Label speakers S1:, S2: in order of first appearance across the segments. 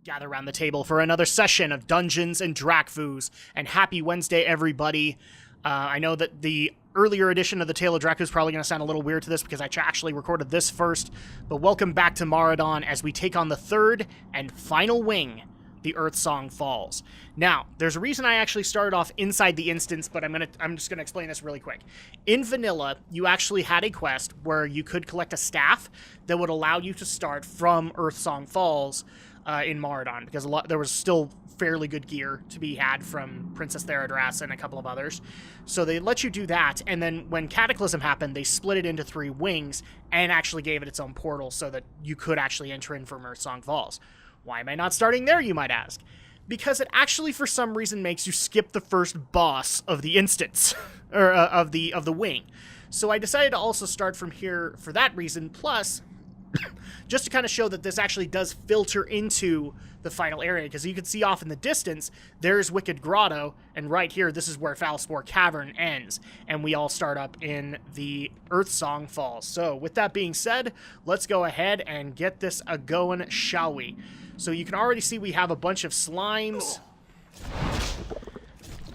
S1: gather around the table for another session of Dungeons and Drakfus, and happy Wednesday, everybody. I know that the earlier edition of the Tale of Drakfu is probably going to sound a little weird to this because I actually recorded this first, but welcome back to Maraudon as we take on the third and final wing, the Earthsong Falls. Now, there's a reason I actually started off inside the instance, but I'm just going to explain this really quick. In vanilla, you actually had a quest where you could collect a staff that would allow you to start from Earthsong Falls in Maraudon, because there was still fairly good gear to be had from Princess Theradras and a couple of others. So they let you do that, and then when Cataclysm happened, they split it into 3 wings and actually gave it its own portal so that you could actually enter in from Earthsong Falls. Why am I not starting there, you might ask? Because it actually, for some reason, makes you skip the first boss of the instance, or of the wing. So I decided to also start from here for that reason, plus just to kind of show that this actually does filter into the final area, because you can see off in the distance, there's Wicked Grotto, and right here, this is where Foulspore Cavern ends, and we all start up in the Earthsong Falls. So, with that being said, let's go ahead and get this a-going, shall we? So you can already see we have a bunch of slimes,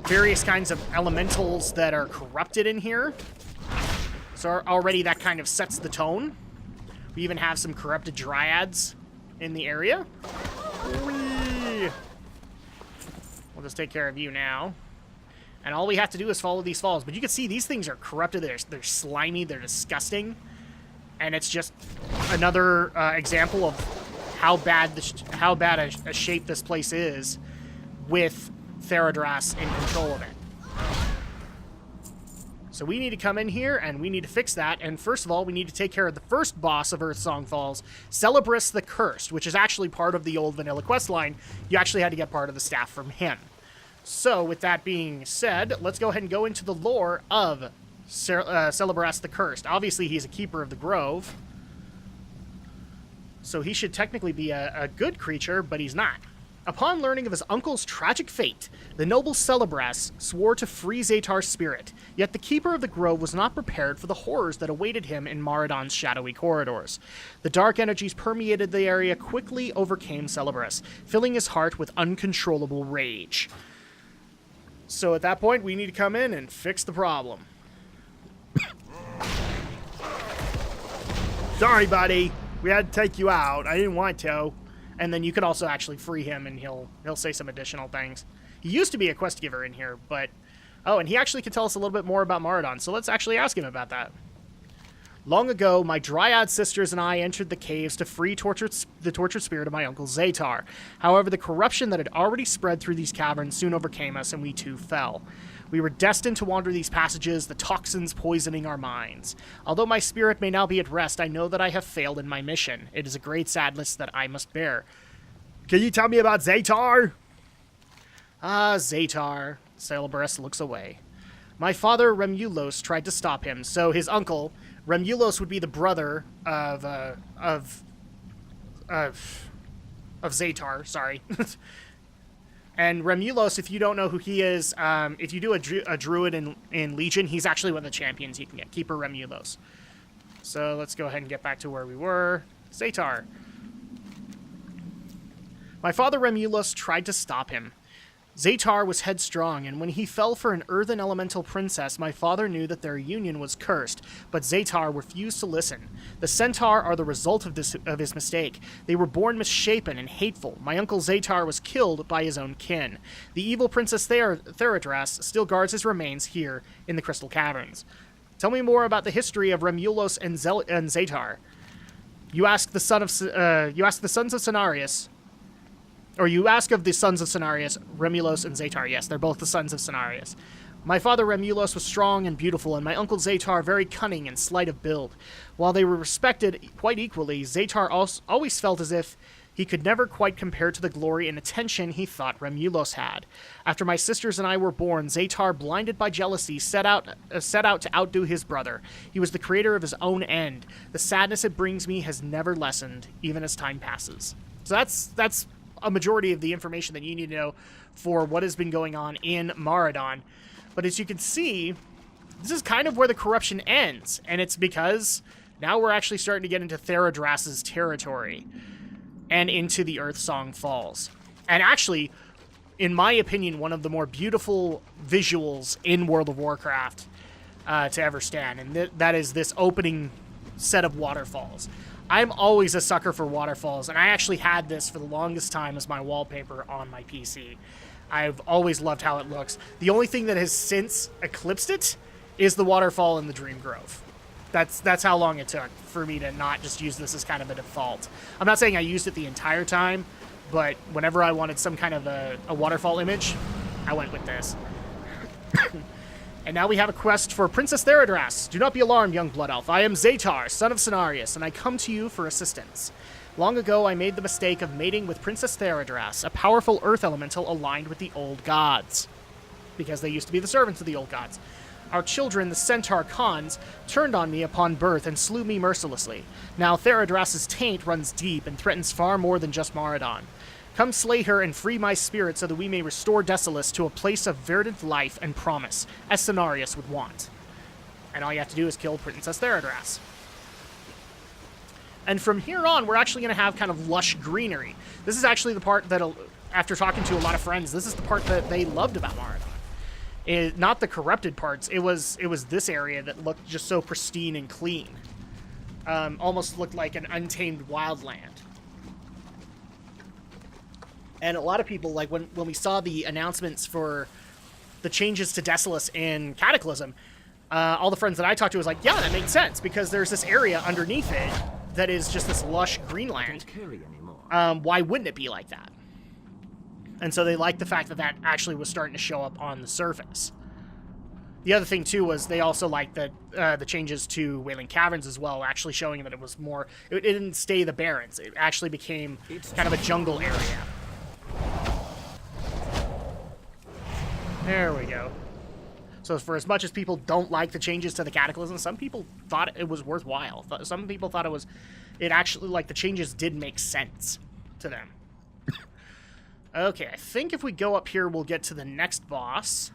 S1: various kinds of elementals that are corrupted in here. So already that kind of sets the tone. We even have some corrupted dryads in the area. Whee! We'll just take care of you now. And all we have to do is follow these falls. But you can see these things are corrupted. They're slimy. They're disgusting. And it's just another example of how bad a shape this place is with Theradras in control of it. So we need to come in here, and we need to fix that, and first of all, we need to take care of the first boss of Earthsong Falls, Celebrus the Cursed, which is actually part of the old vanilla quest line. You actually had to get part of the staff from him. So, with that being said, let's go ahead and go into the lore of Celebrus the Cursed. Obviously, he's a keeper of the grove, so he should technically be a good creature, but he's not. Upon learning of his uncle's tragic fate, the noble Celebrus swore to free Zaytar's spirit, yet the Keeper of the Grove was not prepared for the horrors that awaited him in Maraudon's shadowy corridors. The dark energies permeated the area quickly overcame Celebrus, filling his heart with uncontrollable rage. So at that point, we need to come in and fix the problem. Sorry, buddy. We had to take you out. I didn't want to. And then you could also actually free him, and he'll say some additional things. He used to be a quest giver in here, but... Oh, and he actually can tell us a little bit more about Maraudon, so let's actually ask him about that. Long ago, my Dryad sisters and I entered the caves to free the tortured spirit of my uncle Zaytar. However, the corruption that had already spread through these caverns soon overcame us, and we too fell. We were destined to wander these passages, the toxins poisoning our minds. Although my spirit may now be at rest, I know that I have failed in my mission. It is a great sadness that I must bear. Can you tell me about Zaytar? Ah, Zaytar. Celebrus looks away. My father, Remulos, tried to stop him, so his uncle, Remulos, would be the brother of Zaytar, sorry. And Remulos, if you don't know who he is, if you do a druid in Legion, he's actually one of the champions you can get, Keeper Remulos. So let's go ahead and get back to where we were. Zaytar. My father Remulos tried to stop him. Zaytar was headstrong, and when he fell for an earthen elemental princess, my father knew that their union was cursed, but Zaytar refused to listen. The Centaur are the result of his mistake. They were born misshapen and hateful. My uncle Zaytar was killed by his own kin. The evil Princess Theradras still guards his remains here in the Crystal Caverns. Tell me more about the history of Remulos and Zaytar. You ask the sons of Cenarius. Or you ask of the sons of Cenarius, Remulos and Zaytar. Yes, they're both the sons of Cenarius. My father Remulos was strong and beautiful, and my uncle Zaytar very cunning and slight of build. While they were respected quite equally, Zaytar always felt as if he could never quite compare to the glory and attention he thought Remulos had. After my sisters and I were born, Zaytar, blinded by jealousy, set out to outdo his brother. He was the creator of his own end. The sadness it brings me has never lessened, even as time passes. So that's a majority of the information that you need to know for what has been going on in Maraudon. But as you can see, this is kind of where the corruption ends, and it's because now we're actually starting to get into Theradras' territory. and into the Earthsong Falls. And actually, in my opinion, one of the more beautiful visuals in World of Warcraft to ever stand, and that is this opening set of waterfalls. I'm always a sucker for waterfalls, and I actually had this for the longest time as my wallpaper on my PC. I've always loved how it looks. The only thing that has since eclipsed it is the waterfall in the Dream Grove. That's how long it took for me to not just use this as kind of a default. I'm not saying I used it the entire time, but whenever I wanted some kind of a waterfall image, I went with this. And now we have a quest for Princess Theradras. Do not be alarmed, young blood elf. I am Zatar, son of Cenarius, and I come to you for assistance. Long ago, I made the mistake of mating with Princess Theradras, a powerful earth elemental aligned with the old gods, because they used to be the servants of the old gods. Our children, the Centaur Khans, turned on me upon birth and slew me mercilessly. Now Theradras's taint runs deep and threatens far more than just Maraudon. Come slay her and free my spirit so that we may restore Desolace to a place of verdant life and promise, as Cenarius would want. And all you have to do is kill Princess Theradras. And from here on, we're actually going to have kind of lush greenery. This is actually the part that, after talking to a lot of friends, this is the part that they loved about Maraudon. Not the corrupted parts. It was this area that looked just so pristine and clean. Almost looked like an untamed wildland. And a lot of people, like when we saw the announcements for the changes to Desolace in Cataclysm, all the friends that I talked to was like, yeah, that makes sense, because there's this area underneath it that is just this lush greenland. Why wouldn't it be like that? And so they liked the fact that that actually was starting to show up on the surface. The other thing, too, was they also liked the changes to Wailing Caverns as well, actually showing that it was more... It didn't stay the Barrens. It actually became kind of a jungle area. There we go. So for as much as people don't like the changes to the Cataclysm, some people thought it was worthwhile. Some people thought it actually, like, the changes did make sense to them. Okay, I think if we go up here, we'll get to the next boss.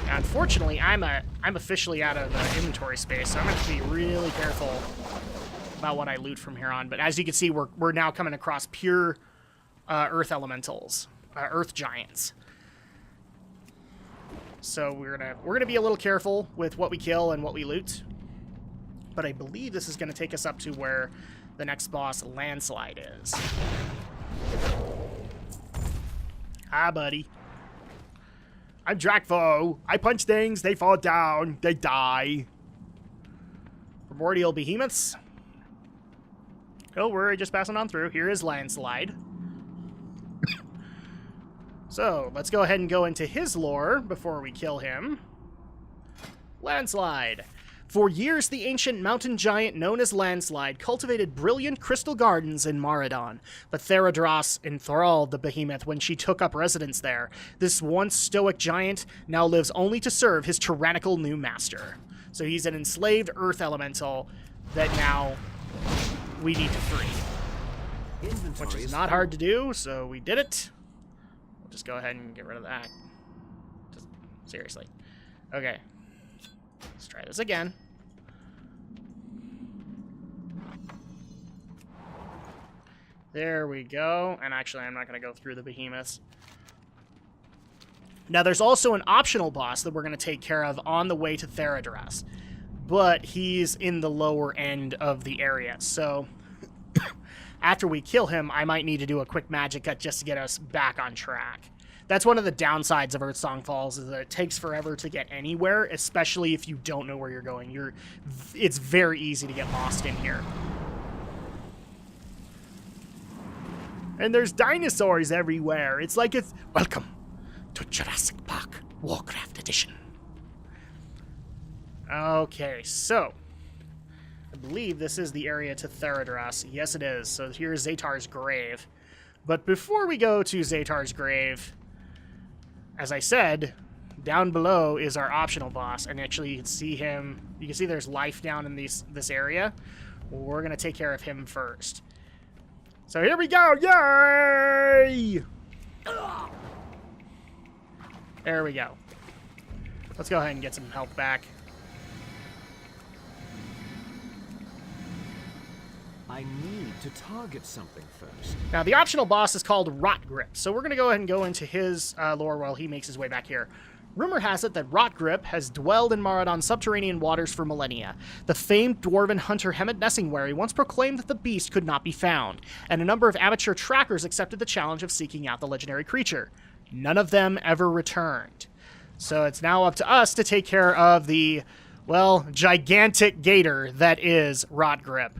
S1: Now, unfortunately, I'm officially out of inventory space, so I'm going to have to be really careful about what I loot from here on. But as you can see, we're now coming across pure earth elementals, earth giants. So we're gonna be a little careful with what we kill and what we loot. But I believe this is gonna take us up to where the next boss, Landslide, is. Hi, buddy. I'm Drakfu. I punch things, they fall down, they die. Primordial behemoths. Don't worry, just passing on through. Here is Landslide. So, let's go ahead and go into his lore before we kill him. Landslide. For years, the ancient mountain giant known as Landslide cultivated brilliant crystal gardens in Maraudon, but Theradras enthralled the behemoth when she took up residence there. This once stoic giant now lives only to serve his tyrannical new master. So he's an enslaved earth elemental that now we need to free. Which is not hard to do, so we did it. We'll just go ahead and get rid of that. Just, seriously. Okay. Let's try this again. There we go. And actually, I'm not going to go through the behemoths. Now, there's also an optional boss that we're going to take care of on the way to Theradras. But he's in the lower end of the area. So, after we kill him, I might need to do a quick magic cut just to get us back on track. That's one of the downsides of Earthsong Falls, is that it takes forever to get anywhere, especially if you don't know where you're going. It's very easy to get lost in here. And there's dinosaurs everywhere. It's like it's... Welcome to Jurassic Park Warcraft Edition. Okay, so... I believe this is the area to Theradras. Yes, it is. So here's Zatar's grave. But before we go to Zatar's grave... As I said, down below is our optional boss, and actually you can see him. You can see there's life down in this area. We're gonna take care of him first. So here we go! Yay! There we go. Let's go ahead and get some health back.
S2: I need to target something first.
S1: Now, the optional boss is called Rot Grip, so we're going to go ahead and go into his lore while he makes his way back here. Rumor has it that Rot Grip has dwelled in Maraudon's subterranean waters for millennia. The famed dwarven hunter Hemet Nessingwary once proclaimed that the beast could not be found, and a number of amateur trackers accepted the challenge of seeking out the legendary creature. None of them ever returned. So it's now up to us to take care of the, well, gigantic gator that is Rot Grip.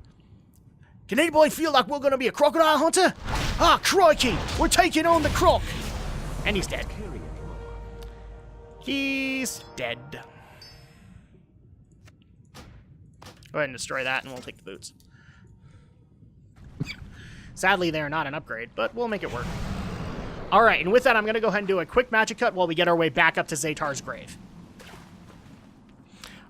S1: Can anybody feel like we're going to be a crocodile hunter? Ah, crikey! We're taking on the croc! And he's dead. He's dead. Go ahead and destroy that, and we'll take the boots. Sadly, they're not an upgrade, but we'll make it work. Alright, and with that, I'm going to go ahead and do a quick magic cut while we get our way back up to Zatar's grave.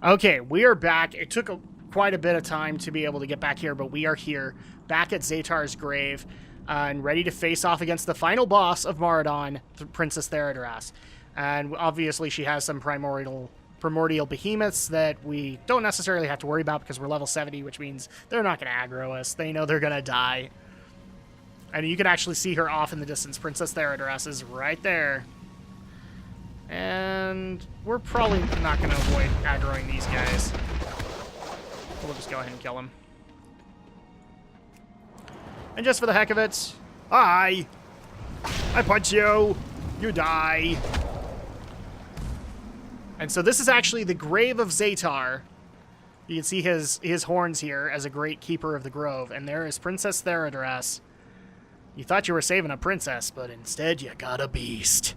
S1: Okay, we are back. It took quite a bit of time to be able to get back here, but we are here, back at Zatar's grave, and ready to face off against the final boss of Maraudon, Princess Theridras. And obviously she has some primordial behemoths that we don't necessarily have to worry about because we're level 70, which means they're not going to aggro us. They know they're going to die. And you can actually see her off in the distance. Princess Theridras is right there. And we're probably not going to avoid aggroing these guys. We'll just go ahead and kill him. And just for the heck of it, I punch you. You die. And so this is actually the grave of Zatar. You can see his horns here as a great keeper of the grove. And there is Princess Theridras. You thought you were saving a princess, but instead you got a beast.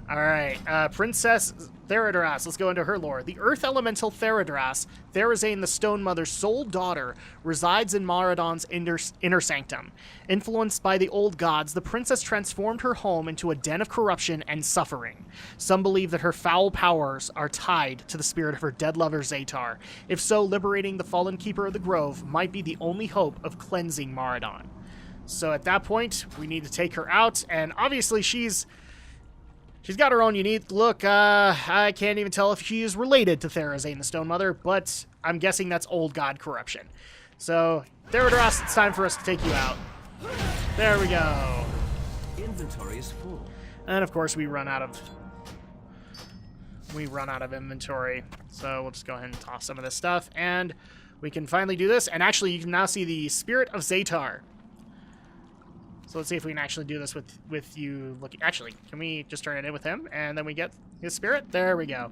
S1: Alright, Princess Theridras, let's go into her lore. The Earth Elemental Theridras, Therazane the Stone Mother's sole daughter, resides in Maraudon's inner sanctum. Influenced by the old gods, the princess transformed her home into a den of corruption and suffering. Some believe that her foul powers are tied to the spirit of her dead lover Zatar. If so, liberating the fallen keeper of the grove might be the only hope of cleansing Maraudon. So at that point, we need to take her out, and obviously she's got her own unique look. I can't even tell if she is related to Therazane the Stone Mother, but I'm guessing that's old god corruption. So, Theridras, it's time for us to take you out. There we go.
S2: Inventory is full.
S1: And of course, we run out of inventory. So we'll just go ahead and toss some of this stuff, and we can finally do this. And actually, you can now see the Spirit of Zatar. So let's see if we can actually do this with you looking. Actually, can we just turn it in with him, and then we get his spirit? There we go.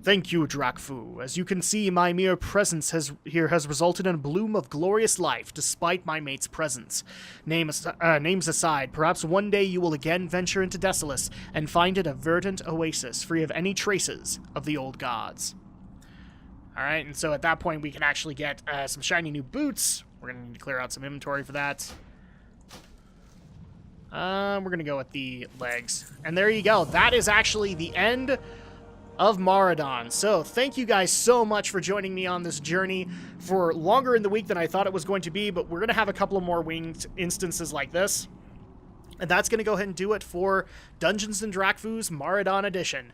S1: Thank you, Drakfu. As you can see, my mere presence has resulted in a bloom of glorious life, despite my mate's presence. Names aside, perhaps one day you will again venture into Desolus and find it a verdant oasis, free of any traces of the old gods. Alright, and so at that point we can actually get some shiny new boots. We're going to need to clear out some inventory for that. We're going to go with the legs. And there you go. That is actually the end of Maraudon. So thank you guys so much for joining me on this journey for longer in the week than I thought it was going to be, but we're going to have a couple of more winged instances like this. And that's going to go ahead and do it for Dungeons & Drakfu's Maraudon Edition.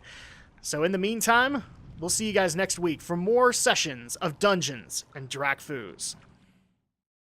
S1: So in the meantime, we'll see you guys next week for more sessions of Dungeons & Drakfu's.